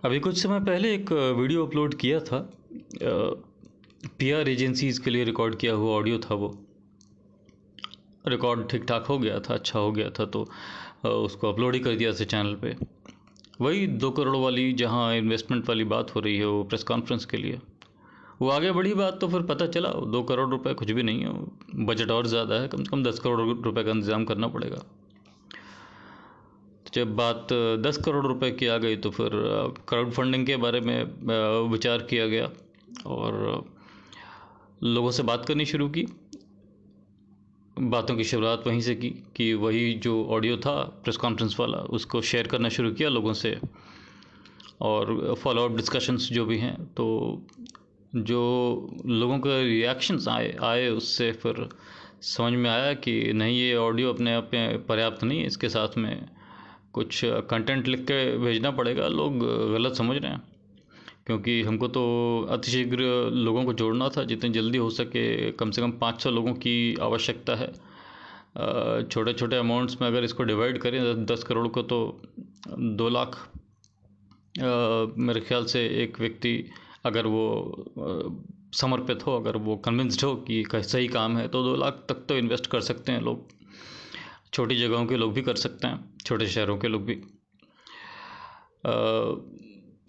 अभी कुछ समय पहले एक वीडियो अपलोड किया था। पीआर एजेंसीज़ के लिए रिकॉर्ड किया हुआ ऑडियो था वो। रिकॉर्ड ठीक ठाक हो गया था, अच्छा हो गया था, तो उसको अपलोड ही कर दिया था चैनल पे। वही 2 करोड़ वाली जहाँ इन्वेस्टमेंट वाली बात हो रही है, वो प्रेस कॉन्फ्रेंस के लिए वो आगे बढ़ी बात, तो फिर पता चला 2 करोड़ रुपए कुछ भी नहीं है। बजट और ज़्यादा है, कम से कम 10 करोड़ रुपए का इंतज़ाम करना पड़ेगा। तो जब बात 10 करोड़ रुपए की आ गई तो फिर क्राउड फंडिंग के बारे में विचार किया गया और लोगों से बात करनी शुरू की। बातों की शुरुआत वहीं से की कि वही जो ऑडियो था प्रेस कॉन्फ्रेंस वाला, उसको शेयर करना शुरू किया लोगों से, और फॉलो अप डिस्कशंस जो भी हैं, तो जो लोगों के रिएक्शंस आए उससे फिर समझ में आया कि नहीं, ये ऑडियो अपने आप में पर्याप्त नहीं है, इसके साथ में कुछ कंटेंट लिख के भेजना पड़ेगा। लोग गलत समझ रहे हैं, क्योंकि हमको तो अतिशीघ्र लोगों को जोड़ना था, जितनी जल्दी हो सके। कम से कम 500 लोगों की आवश्यकता है। छोटे छोटे अमाउंट्स में अगर इसको डिवाइड करें 10 करोड़ को, तो 2 लाख मेरे ख्याल से एक व्यक्ति अगर वो समर्पित हो, अगर वो कन्विंस्ड हो कि सही काम है, तो 2 लाख तक तो इन्वेस्ट कर सकते हैं लोग। छोटी जगहों के लोग भी कर सकते हैं, छोटे शहरों के लोग भी।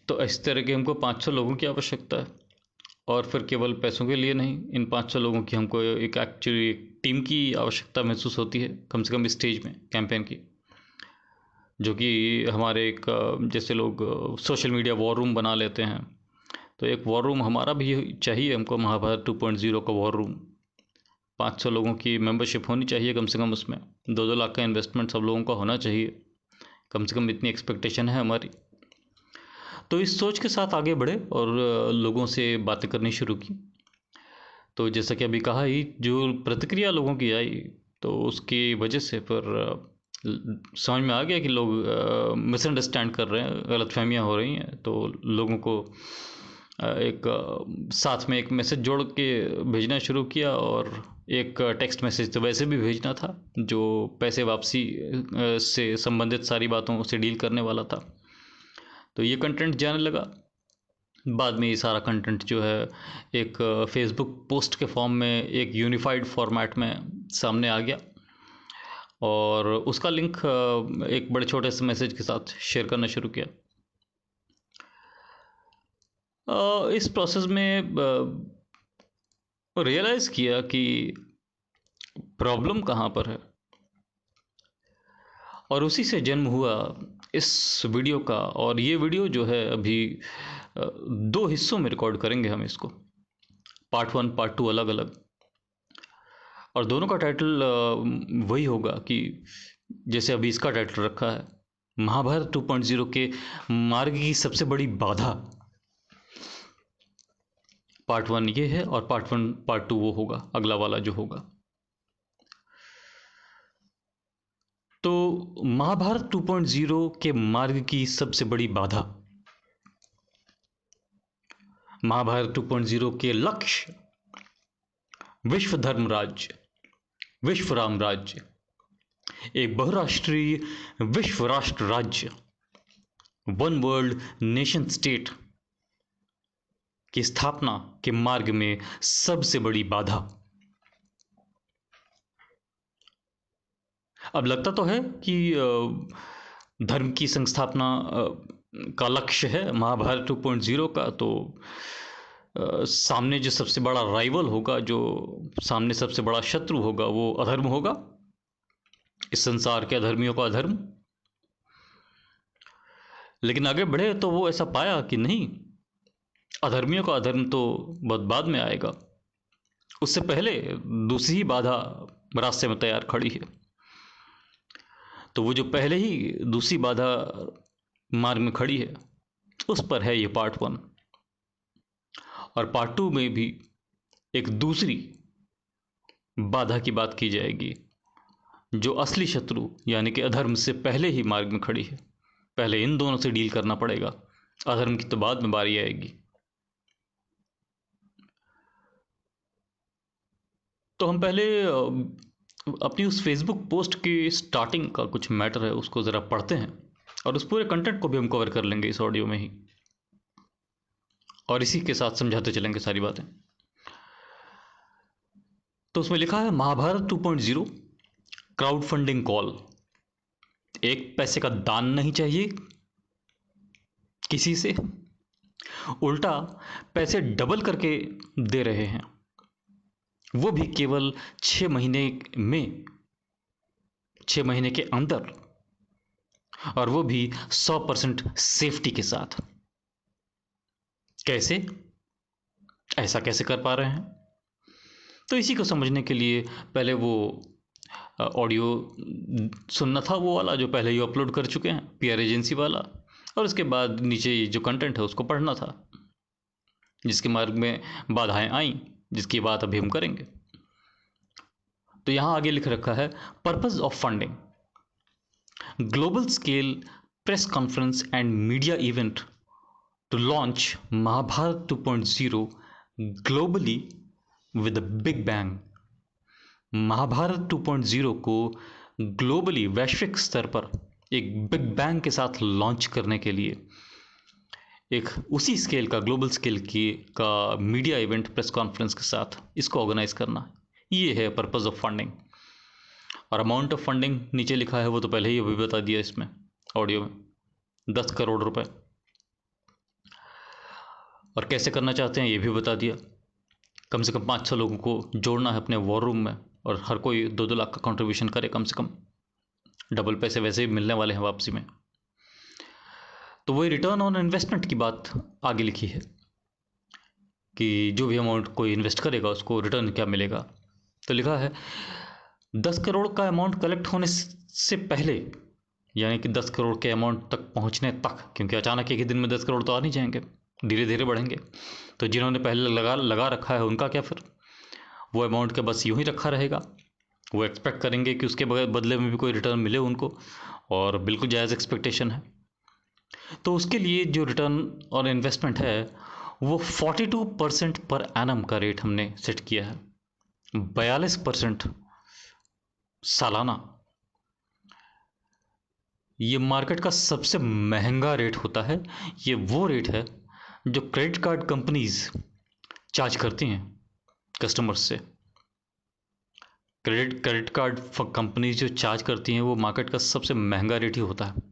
तो इस तरह के हमको 500 लोगों की आवश्यकता है, और फिर केवल पैसों के लिए नहीं, इन 500 लोगों की हमको एक एक्चुअली एक टीम की आवश्यकता महसूस होती है, कम से कम स्टेज में कैंपेन की, जो कि हमारे एक जैसे लोग सोशल मीडिया वॉर रूम बना लेते हैं, तो एक वॉर रूम हमारा भी चाहिए हमको। महाभारत 2.0 का वॉर रूम, 500 लोगों की मेंबरशिप होनी चाहिए कम से कम। उसमें 2-2 लाख का इन्वेस्टमेंट सब लोगों का होना चाहिए, कम से कम इतनी एक्सपेक्टेशन है हमारी। तो इस सोच के साथ आगे बढ़े और लोगों से बातें करनी शुरू की। तो जैसा कि अभी कहा ही, जो प्रतिक्रिया लोगों की आई, तो उसकी वजह से फिर समझ में आ गया कि लोग मिसअंडरस्टैंड कर रहे हैं, गलतफहमियां हो रही हैं। तो लोगों को एक साथ में एक मैसेज जोड़ के भेजना शुरू किया, और एक टेक्स्ट मैसेज तो वैसे भी भेजना था, जो पैसे वापसी से संबंधित सारी बातों से डील करने वाला था। तो ये कंटेंट जाने लगा। बाद में ये सारा कंटेंट जो है एक फेसबुक पोस्ट के फॉर्म में, एक यूनिफाइड फॉर्मेट में सामने आ गया, और उसका लिंक एक बड़े छोटे से मैसेज के साथ शेयर करना शुरू किया। इस प्रोसेस में रियलाइज़ किया कि प्रॉब्लम कहाँ पर है, और उसी से जन्म हुआ इस वीडियो का। और ये वीडियो जो है अभी 2 हिस्सों में रिकॉर्ड करेंगे हम इसको, पार्ट 1 पार्ट 2 अलग अलग। और दोनों का टाइटल वही होगा कि जैसे अभी इसका टाइटल रखा है, महाभारत 2.0 के मार्ग की सबसे बड़ी बाधा। पार्ट 1 ये है, और पार्ट 2 वो होगा, अगला वाला जो होगा। तो महाभारत 2.0 के मार्ग की सबसे बड़ी बाधा, महाभारत 2.0 के लक्ष्य, विश्व धर्म राज्य, विश्व राम राज्य, एक बहुराष्ट्रीय विश्व राष्ट्र राज्य, वन वर्ल्ड नेशन स्टेट की स्थापना के मार्ग में सबसे बड़ी बाधा। अब लगता तो है कि धर्म की संस्थापना का लक्ष्य है महाभारत 2.0 का, तो सामने जो सबसे बड़ा राइवल होगा, जो सामने सबसे बड़ा शत्रु होगा, वो अधर्म होगा, इस संसार के अधर्मियों का अधर्म। लेकिन आगे बढ़े तो वो ऐसा पाया कि नहीं, अधर्मियों का अधर्म तो बहुत बाद में आएगा, उससे पहले दूसरी ही बाधा रास्ते में तैयार खड़ी है। तो वो जो पहले ही दूसरी बाधा मार्ग में खड़ी है, उस पर है ये पार्ट 1। और पार्ट 2 में भी एक दूसरी बाधा की बात की जाएगी, जो असली शत्रु यानी कि अधर्म से पहले ही मार्ग में खड़ी है। पहले इन दोनों से डील करना पड़ेगा, अधर्म की तो बाद में बारी आएगी। तो हम पहले अपनी उस फेसबुक पोस्ट की स्टार्टिंग का कुछ मैटर है, उसको ज़रा पढ़ते हैं, और उस पूरे कंटेंट को भी हम कवर कर लेंगे इस ऑडियो में ही। और इसी के साथ समझाते चलेंगे सारी बातें। तो उसमें लिखा है महाभारत 2.0 क्राउड फंडिंग कॉल। एक पैसे का दान नहीं चाहिए किसी से, उल्टा पैसे डबल करके दे रहे हैं, वो भी केवल 6 महीने में, 6 महीने के अंदर, और वो भी 100% सेफ्टी के साथ। कैसे, ऐसा कैसे कर पा रहे हैं? तो इसी को समझने के लिए पहले वो ऑडियो सुनना था, वो वाला जो पहले ही अपलोड कर चुके हैं, पीआर एजेंसी वाला, और उसके बाद नीचे जो कंटेंट है उसको पढ़ना था, जिसके मार्ग में बाधाएं आई, जिसकी बात अभी हम करेंगे। तो यहां आगे लिख रखा है purpose of funding, global scale press conference and media event to launch Mahabharat 2.0 globally with a big bang. Mahabharat 2.0 को ग्लोबली, वैश्विक स्तर पर एक बिग बैंग के साथ लॉन्च करने के लिए एक उसी स्केल का, ग्लोबल स्केल की का मीडिया इवेंट, प्रेस कॉन्फ्रेंस के साथ इसको ऑर्गेनाइज करना, ये है पर्पस ऑफ फंडिंग। और अमाउंट ऑफ फंडिंग नीचे लिखा है, वो तो पहले ही अभी बता दिया इसमें ऑडियो में, 10 करोड़ रुपए। और कैसे करना चाहते हैं ये भी बता दिया। कम से कम 500 लोगों को जोड़ना है अपने वॉर रूम में, और हर कोई 2-2 लाख का कंट्रीब्यूशन करे कम से कम, डबल पैसे वैसे ही मिलने वाले हैं वापसी में। तो वही रिटर्न ऑन इन्वेस्टमेंट की बात आगे लिखी है कि जो भी अमाउंट कोई इन्वेस्ट करेगा उसको रिटर्न क्या मिलेगा। तो लिखा है 10 करोड़ का अमाउंट कलेक्ट होने से पहले, यानी कि 10 करोड़ के अमाउंट तक पहुंचने तक, क्योंकि अचानक एक ही दिन में 10 करोड़ तो आ नहीं जाएंगे, धीरे धीरे बढ़ेंगे। तो जिन्होंने पहले लगा रखा है उनका क्या, फिर वो अमाउंट का बस यूं ही रखा रहेगा, वो एक्सपेक्ट करेंगे कि उसके बदले में भी कोई रिटर्न मिले उनको, और बिल्कुल जायज़ एक्सपेक्टेशन है। तो उसके लिए जो रिटर्न और इन्वेस्टमेंट है वो 42% पर एनम का रेट हमने सेट किया है, 42% सालाना। ये मार्केट का सबसे महंगा रेट होता है। ये वो रेट है जो क्रेडिट कार्ड कंपनीज चार्ज करती हैं कस्टमर्स से। क्रेडिट कार्ड कंपनीज जो चार्ज करती हैं वो मार्केट का सबसे महंगा रेट ही होता है।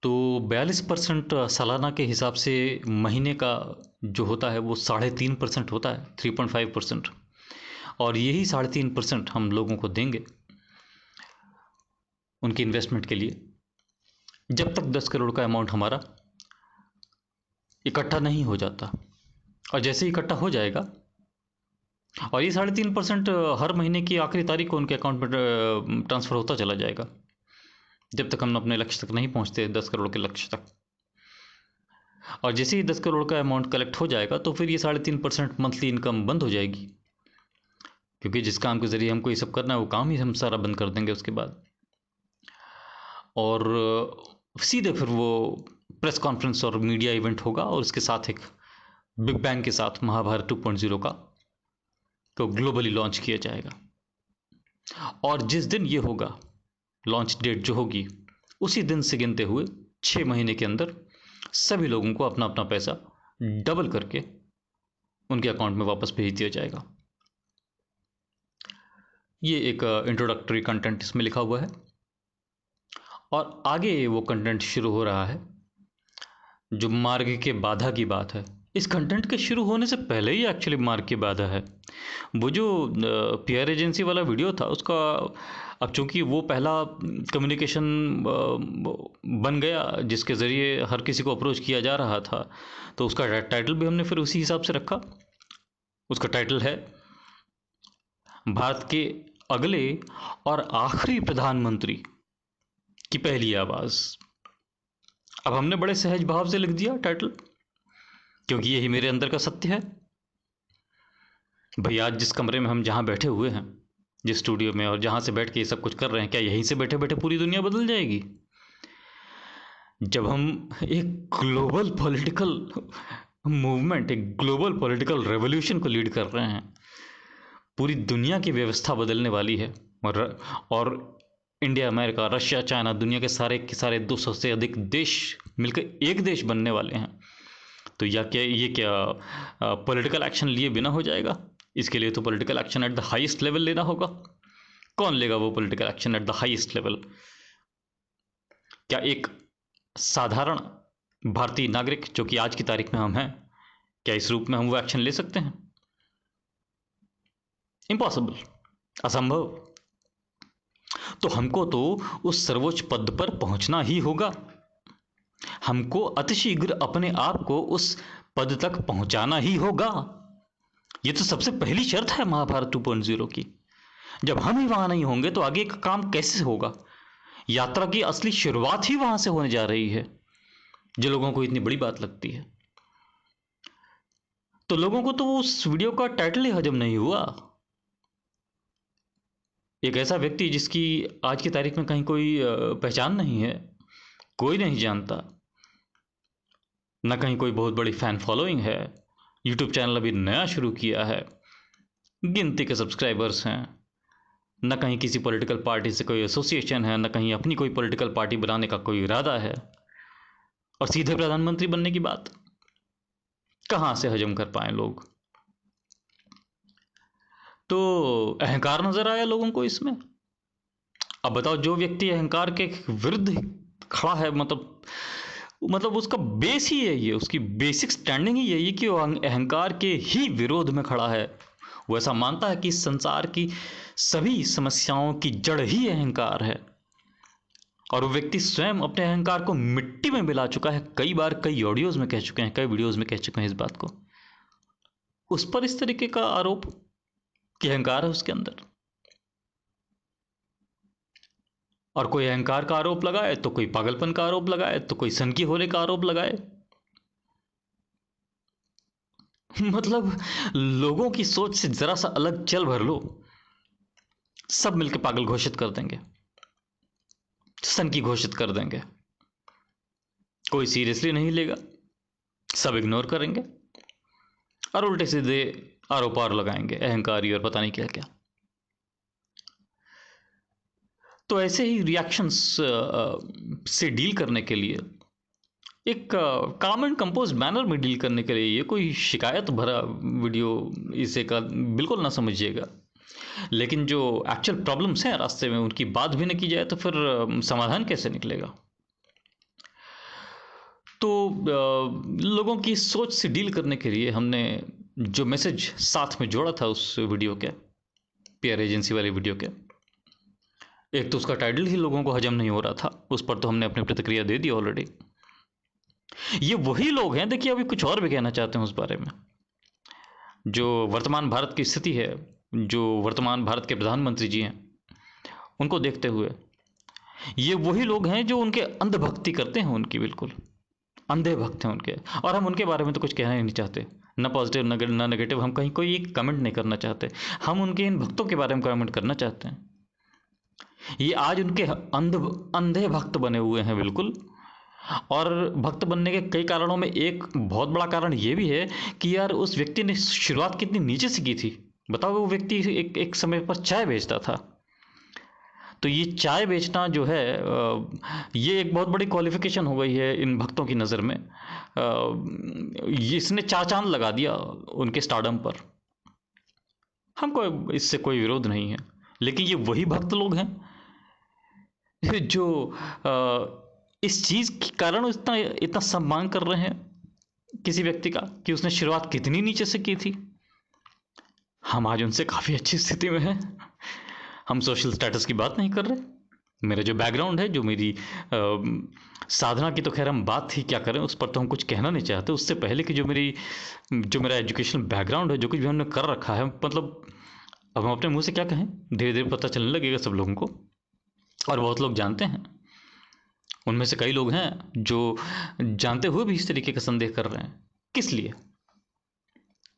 तो 42% सालाना के हिसाब से महीने का जो होता है वो 3.5% होता है, 3.5%। और यही 3.5% हम लोगों को देंगे उनकी इन्वेस्टमेंट के लिए, जब तक 10 करोड़ का अमाउंट हमारा इकट्ठा नहीं हो जाता। और जैसे ही इकट्ठा हो जाएगा, और ये 3.5% हर महीने की आखिरी तारीख को उनके अकाउंट में ट्रांसफ़र होता चला जाएगा, जब तक हम अपने लक्ष्य तक नहीं पहुंचते, 10 करोड़ के लक्ष्य तक। और जैसे ही 10 करोड़ का अमाउंट कलेक्ट हो जाएगा तो फिर ये 3.5% मंथली इनकम बंद हो जाएगी, क्योंकि जिस काम के ज़रिए हमको ये सब करना है वो काम ही हम सारा बंद कर देंगे उसके बाद। और सीधे फिर वो प्रेस कॉन्फ्रेंस और मीडिया इवेंट होगा, और उसके साथ एक बिग बैंग के साथ महाभारत 2.0 का तो ग्लोबली लॉन्च किया जाएगा। और जिस दिन ये होगा, लॉन्च डेट जो होगी, उसी दिन से गिनते हुए 6 महीने के अंदर सभी लोगों को अपना अपना पैसा डबल करके उनके अकाउंट में वापस भेज दिया जाएगा। ये एक इंट्रोडक्टरी कंटेंट इसमें लिखा हुआ है, और आगे वो कंटेंट शुरू हो रहा है जो मार्ग के बाधा की बात है। इस कंटेंट के शुरू होने से पहले ही एक्चुअली मार्ग की बाधा है। वो जो पीआर एजेंसी वाला वीडियो था उसका, अब चूंकि वो पहला कम्युनिकेशन बन गया जिसके ज़रिए हर किसी को अप्रोच किया जा रहा था, तो उसका टाइटल भी हमने फिर उसी हिसाब से रखा। उसका टाइटल है भारत के अगले और आखिरी प्रधानमंत्री की पहली आवाज़। अब हमने बड़े सहज भाव से लिख दिया टाइटल, क्योंकि यही मेरे अंदर का सत्य है भाई। आज जिस कमरे में हम जहाँ बैठे हुए हैं, जिस स्टूडियो में, और जहाँ से बैठ के ये सब कुछ कर रहे हैं, क्या यहीं से बैठे बैठे पूरी दुनिया बदल जाएगी? जब हम एक ग्लोबल पॉलिटिकल मूवमेंट, एक ग्लोबल पॉलिटिकल रेवोल्यूशन को लीड कर रहे हैं, पूरी दुनिया की व्यवस्था बदलने वाली है, और इंडिया, अमेरिका, रशिया, चाइना, दुनिया के सारे 200 से अधिक देश मिलकर एक देश बनने वाले हैं। तो या क्या ये क्या पॉलिटिकल एक्शन लिए बिना हो जाएगा? इसके लिए तो political action at the highest level लेना होगा। कौन लेगा वो political action at the highest level? क्या एक साधारण भारतीय नागरिक जो कि आज की तारीख में हम हैं, क्या इस रूप में हम वो एक्शन ले सकते हैं? इम्पॉसिबल, असंभव। तो हमको तो उस सर्वोच्च पद पर पहुंचना ही होगा। हमको अतिशीघ्र अपने आप को उस पद तक पहुंचाना ही होगा। ये तो सबसे पहली शर्त है महाभारत 2.0 की। जब हम ही वहां नहीं होंगे तो आगे का काम कैसे होगा? यात्रा की असली शुरुआत ही वहां से होने जा रही है, जो लोगों को इतनी बड़ी बात लगती है। तो लोगों को तो उस वीडियो का टाइटल ही हजम नहीं हुआ। एक ऐसा व्यक्ति जिसकी आज की तारीख में कहीं कोई पहचान नहीं है, कोई नहीं जानता, न कहीं कोई बहुत बड़ी फैन फॉलोइंग है, यूट्यूब चैनल अभी नया शुरू किया है, गिनती के सब्सक्राइबर्स हैं, न कहीं किसी पॉलिटिकल पार्टी से कोई एसोसिएशन है, न कहीं अपनी कोई पॉलिटिकल पार्टी बनाने का कोई इरादा है, और सीधे प्रधानमंत्री बनने की बात कहां से हजम कर पाए लोग? तो अहंकार नजर आया लोगों को इसमें। अब बताओ, जो व्यक्ति अहंकार के विरुद्ध खड़ा है, मतलब उसका बेस ही यही है, उसकी बेसिक स्टैंडिंग ही यही है कि वो अहंकार के ही विरोध में खड़ा है। वो ऐसा मानता है कि संसार की सभी समस्याओं की जड़ ही अहंकार है, और वो व्यक्ति स्वयं अपने अहंकार को मिट्टी में मिला चुका है। कई बार कई ऑडियोज में कह चुके हैं, कई वीडियोज में कह चुके हैं इस बात को। उस पर इस तरीके का आरोप कि अहंकार है उसके अंदर, और कोई अहंकार का आरोप लगाए तो कोई पागलपन का आरोप लगाए, तो कोई सनकी होने का आरोप लगाए। मतलब लोगों की सोच से जरा सा अलग चल भर लो, सब मिलकर पागल घोषित कर देंगे, सनकी घोषित कर देंगे। कोई सीरियसली नहीं लेगा, सब इग्नोर करेंगे और उल्टे सीधे आरोप और लगाएंगे, अहंकारी और पता नहीं क्या क्या। तो ऐसे ही रिएक्शंस से डील करने के लिए, एक काम एंड कंपोज मैनर में डील करने के लिए, ये कोई शिकायत भरा वीडियो इसे का बिल्कुल ना समझिएगा। लेकिन जो एक्चुअल प्रॉब्लम्स हैं रास्ते में, उनकी बात भी न की जाए तो फिर समाधान कैसे निकलेगा? तो लोगों की सोच से डील करने के लिए हमने जो मैसेज साथ में जोड़ा था उस वीडियो के, पीआर एजेंसी वाली वीडियो के, एक तो उसका टाइटल ही लोगों को हजम नहीं हो रहा था, उस पर तो हमने अपनी प्रतिक्रिया दे दी ऑलरेडी। ये वही लोग हैं, देखिए अभी कुछ और भी कहना चाहते हैं उस बारे में। जो वर्तमान भारत की स्थिति है, जो वर्तमान भारत के प्रधानमंत्री जी हैं, उनको देखते हुए ये वही लोग हैं जो उनके अंधभक्ति करते हैं, उनकी बिल्कुल अंधे भक्त हैं उनके। और हम उनके बारे में तो कुछ कहना ही नहीं चाहते, ना पॉजिटिव ना नेगेटिव, हम कहीं कोई कमेंट नहीं करना चाहते। हम उनके इन भक्तों के बारे में कमेंट करना चाहते हैं। ये आज उनके अंधे भक्त बने हुए हैं बिल्कुल। और भक्त बनने के कई कारणों में एक बहुत बड़ा कारण ये भी है कि यार उस व्यक्ति ने शुरुआत कितनी नीचे से की थी। बताओ, वो व्यक्ति एक समय पर चाय बेचता था। तो ये चाय बेचना जो है, ये एक बहुत बड़ी क्वालिफिकेशन हो गई है इन भक्तों की नज़र में। ये इसने चार चांद लगा दिया उनके स्टारडम पर। हमको इससे कोई विरोध नहीं है, लेकिन ये वही भक्त लोग हैं जो इस चीज़ के कारण इतना इतना सम्मान कर रहे हैं किसी व्यक्ति का कि उसने शुरुआत कितनी नीचे से की थी। हम आज उनसे काफ़ी अच्छी स्थिति में हैं। हम सोशल स्टेटस की बात नहीं कर रहे। मेरा जो बैकग्राउंड है, जो मेरी साधना की तो खैर हम बात ही क्या करें, उस पर तो हम कुछ कहना नहीं चाहते। उससे पहले कि जो मेरा एजुकेशनल बैकग्राउंड है, जो कुछ भी हमने कर रखा है, मतलब अब हम अपने मुंह से क्या कहें, धीरे धीरे पता चलने लगेगा सब लोगों को, और बहुत लोग जानते हैं। उनमें से कई लोग हैं जो जानते हुए भी इस तरीके का संदेह कर रहे हैं। किस लिए?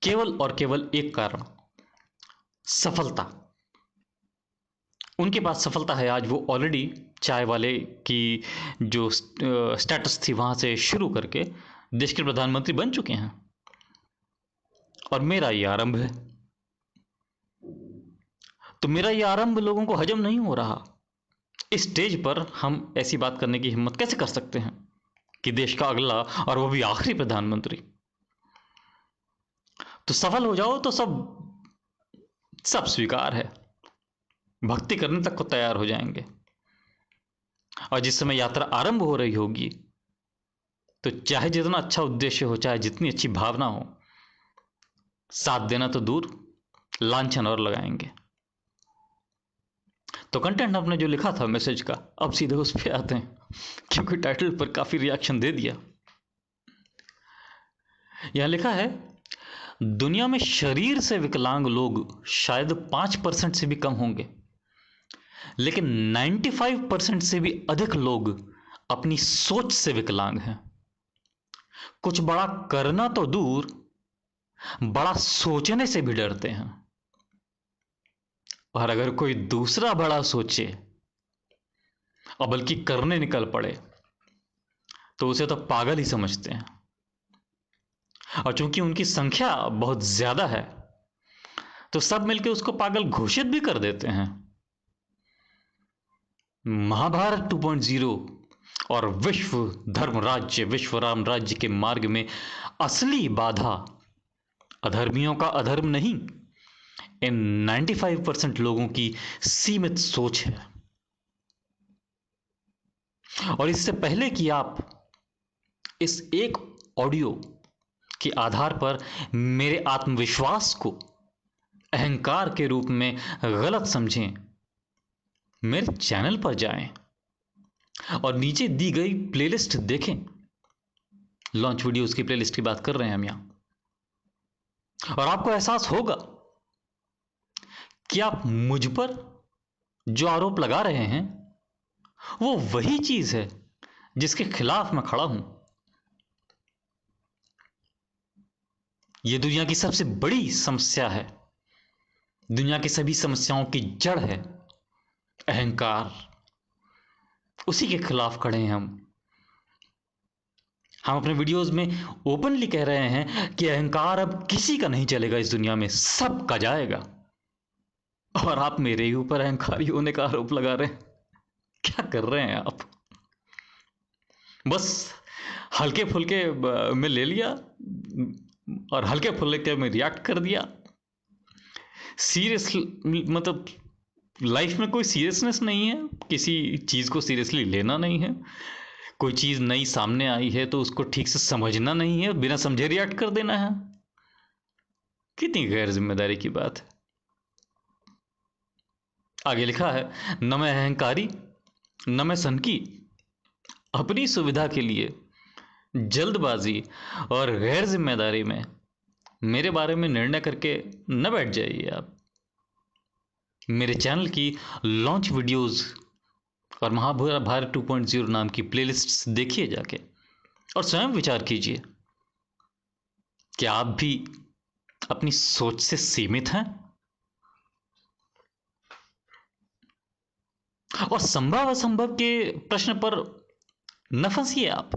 केवल और केवल एक कारण, सफलता। उनके पास सफलता है आज। वो ऑलरेडी चाय वाले की जो स्टेटस थी वहां से शुरू करके देश के प्रधानमंत्री बन चुके हैं, और मेरा ये आरंभ है। तो मेरा ये आरंभ लोगों को हजम नहीं हो रहा। इस स्टेज पर हम ऐसी बात करने की हिम्मत कैसे कर सकते हैं कि देश का अगला और वो भी आखिरी प्रधानमंत्री तो सफल हो जाओ तो सब सब स्वीकार है, भक्ति करने तक को तैयार हो जाएंगे। और जिस समय यात्रा आरंभ हो रही होगी तो चाहे जितना अच्छा उद्देश्य हो, चाहे जितनी अच्छी भावना हो, साथ देना तो दूर लांछन और लगाएंगे। तो कंटेंट आपने जो लिखा था मैसेज का, अब सीधे उस पे आते हैं, क्योंकि टाइटल पर काफी रिएक्शन दे दिया। यहां लिखा है, दुनिया में शरीर से विकलांग लोग शायद 5% से भी कम होंगे, लेकिन 95% से भी अधिक लोग अपनी सोच से विकलांग हैं। कुछ बड़ा करना तो दूर, बड़ा सोचने से भी डरते हैं। और अगर कोई दूसरा बड़ा सोचे और बल्कि करने निकल पड़े तो उसे तो पागल ही समझते हैं। और चूंकि उनकी संख्या बहुत ज्यादा है तो सब मिलकर उसको पागल घोषित भी कर देते हैं। महाभारत 2.0 और विश्व धर्म राज्य, विश्व राम राज्य के मार्ग में असली बाधा अधर्मियों का अधर्म नहीं, इन 95% लोगों की सीमित सोच है। और इससे पहले कि आप इस एक ऑडियो के आधार पर मेरे आत्मविश्वास को अहंकार के रूप में गलत समझें, मेरे चैनल पर जाएं और नीचे दी गई प्लेलिस्ट देखें। लॉन्च वीडियोस की प्लेलिस्ट की बात कर रहे हैं हम यहां। और आपको एहसास होगा कि आप मुझ पर जो आरोप लगा रहे हैं वो वही चीज है जिसके खिलाफ मैं खड़ा हूं। यह दुनिया की सबसे बड़ी समस्या है, दुनिया की सभी समस्याओं की जड़ है अहंकार। उसी के खिलाफ खड़े हैं हम अपने वीडियोस में ओपनली कह रहे हैं कि अहंकार अब किसी का नहीं चलेगा, इस दुनिया में सबका जाएगा। और आप मेरे ही ऊपर अहंकारी होने का आरोप लगा रहे हैं। क्या कर रहे हैं आप? बस हल्के फुल्के में ले लिया और हल्के फुल्के में रिएक्ट कर दिया। सीरियस मतलब लाइफ में कोई सीरियसनेस नहीं है, किसी चीज को सीरियसली लेना नहीं है। कोई चीज नई सामने आई है तो उसको ठीक से समझना नहीं है, बिना समझे रिएक्ट कर देना है। कितनी गैर जिम्मेदारी की बात है। आगे लिखा है, न मैं अहंकारी न मैं सनकी, अपनी सुविधा के लिए जल्दबाजी और गैर जिम्मेदारी में मेरे बारे में निर्णय करके न बैठ जाइए आप। मेरे चैनल की लॉन्च वीडियोस और महाभारत 2.0 नाम की प्लेलिस्ट देखिए जाके और स्वयं विचार कीजिए कि आप भी अपनी सोच से सीमित हैं। और संभव असंभव के प्रश्न पर न फंसिए आप,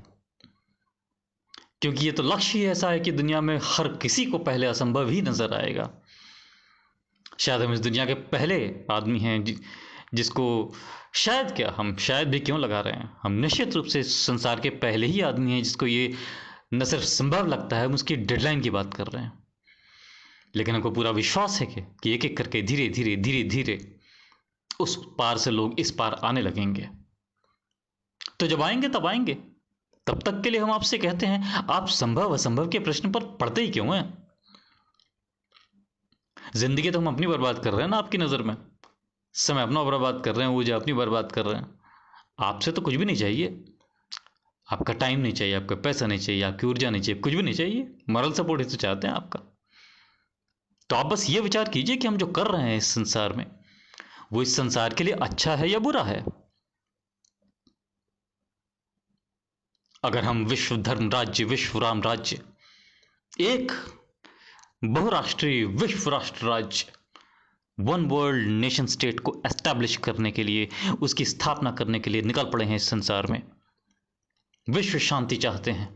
क्योंकि ये तो लक्ष्य ही ऐसा है कि दुनिया में हर किसी को पहले असंभव ही नजर आएगा। शायद हम इस दुनिया के पहले आदमी हैं जिसको शायद क्या, हम शायद भी क्यों लगा रहे हैं, हम निश्चित रूप से संसार के पहले ही आदमी हैं जिसको ये न सिर्फ संभव लगता है, हम उसकी डेडलाइन की बात कर रहे हैं। लेकिन हमको पूरा विश्वास है कि एक एक करके धीरे धीरे धीरे धीरे उस पार से लोग इस पार आने लगेंगे। तो जब आएंगे तब आएंगे, तब तक के लिए हम आपसे कहते हैं, आप संभव असंभव के प्रश्न पर पड़ते ही क्यों हैं? जिंदगी तो हम अपनी बर्बाद कर रहे हैं ना आपकी नजर में, समय अपना बर्बाद कर रहे हैं, ऊर्जा अपनी बर्बाद कर रहे हैं। आपसे तो कुछ भी नहीं चाहिए, आपका टाइम नहीं चाहिए, आपका पैसा नहीं चाहिए, आपकी ऊर्जा नहीं चाहिए, कुछ भी नहीं चाहिए। मॉरल सपोर्ट ही तो चाहते हैं आपका। तो आप बस ये विचार कीजिए कि हम जो कर रहे हैं इस संसार में वो इस संसार के लिए अच्छा है या बुरा है। अगर हम विश्व धर्म राज्य, विश्व राम राज्य, एक बहुराष्ट्रीय विश्व राष्ट्र राज्य, वन वर्ल्ड नेशन स्टेट को एस्टैब्लिश करने के लिए, उसकी स्थापना करने के लिए निकल पड़े हैं इस संसार में, विश्व शांति चाहते हैं,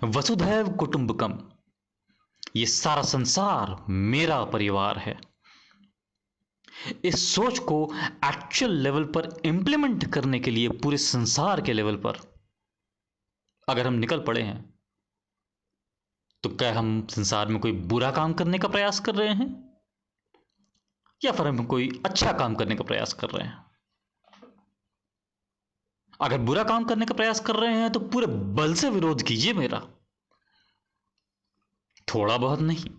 वसुधैव कुटुंबकम, ये सारा संसार मेरा परिवार है, इस सोच को एक्चुअल लेवल पर इंप्लीमेंट करने के लिए पूरे संसार के लेवल पर अगर हम निकल पड़े हैं तो क्या हम संसार में कोई बुरा काम करने का प्रयास कर रहे हैं, या फिर हम कोई अच्छा काम करने का प्रयास कर रहे हैं? अगर बुरा काम करने का प्रयास कर रहे हैं तो पूरे बल से विरोध कीजिए मेरा, थोड़ा बहुत नहीं।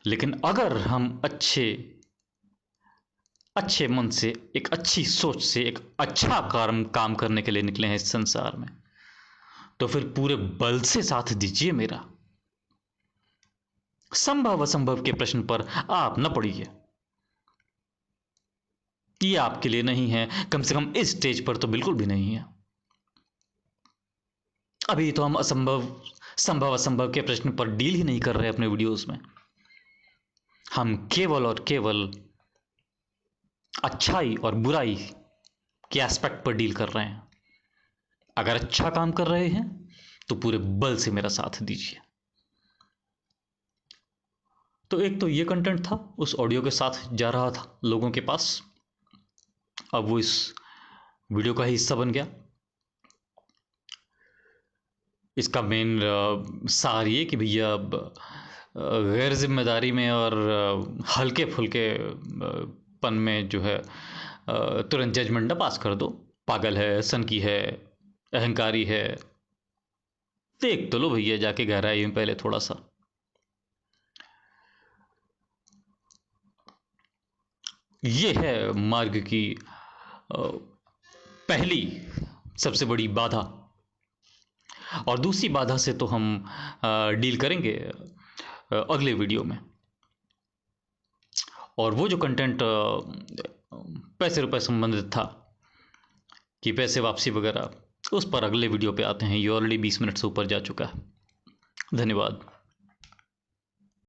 लेकिन अगर हम अच्छे मन से, एक अच्छी सोच से, एक अच्छा काम करने के लिए निकले हैं इस संसार में, तो फिर पूरे बल से साथ दीजिए मेरा। संभव असंभव के प्रश्न पर आप न पड़िए, ये आपके लिए नहीं है, कम से कम इस स्टेज पर तो बिल्कुल भी नहीं है। अभी तो हम संभव असंभव के प्रश्न पर डील ही नहीं कर रहे अपने वीडियोस में। हम केवल और केवल अच्छाई और बुराई के एस्पेक्ट पर डील कर रहे हैं। अगर अच्छा काम कर रहे हैं तो पूरे बल से मेरा साथ दीजिए। तो एक तो ये कंटेंट था, उस ऑडियो के साथ जा रहा था लोगों के पास, अब वो इस वीडियो का ही हिस्सा बन गया। इसका मेन सार ये कि भैया अब गैर जिम्मेदारी में और हल्के फुल्के पन में जो है तुरंत जजमेंट ना पास कर दो। पागल है, सनकी है, अहंकारी है, देख तो लो भैया जाके गहराई में पहले थोड़ा सा। ये है मार्ग की पहली सबसे बड़ी बाधा। और दूसरी बाधा से तो हम डील करेंगे अगले वीडियो में। और वो जो कंटेंट पैसे रुपए संबंधित था कि पैसे वापसी वगैरह, उस पर अगले वीडियो पे आते हैं। ये ऑलरेडी 20 मिनट से ऊपर जा चुका है। धन्यवाद।